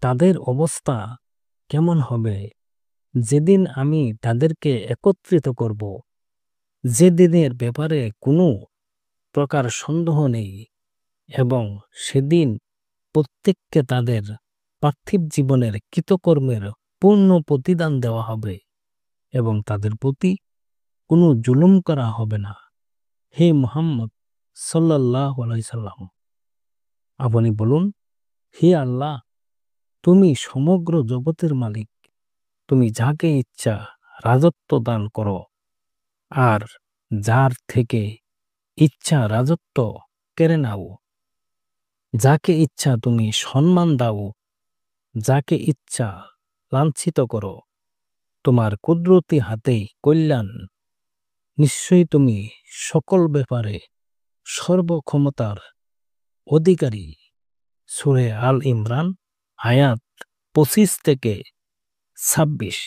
তাদের অবস্থা কেমন হবে যেদিন আমি তাদেরকে একত্রিত করব, যে দিনের ব্যাপারে কোনো প্রকার সন্দেহ নেই, এবং সেদিন প্রত্যেককে তাদের পার্থিব জীবনের কৃতকর্মের পূর্ণ প্রতিদান দেওয়া হবে এবং তাদের প্রতি কোনো জুলুম করা হবে না। হে মুহাম্মদ সাল্লাল্লাহু আলাইহি সাল্লাম, আপনি বলুন, হে আল্লাহ, তুমি সমগ্র জগতের মালিক। তুমি যাকে ইচ্ছা রাজত্ব দান করো, আর যার থেকে ইচ্ছা রাজত্ব কেড়ে নাও। যাকে ইচ্ছা তুমি সম্মান দাও, যাকে ইচ্ছা লাঞ্ছিত করো। তোমার কুদরতি হাতেই কল্যাণ। নিশ্চয়ই তুমি সকল ব্যাপারে সর্বক্ষমতার অধিকারী। সূরা আল ইমরান আয়াত 25 থেকে 26।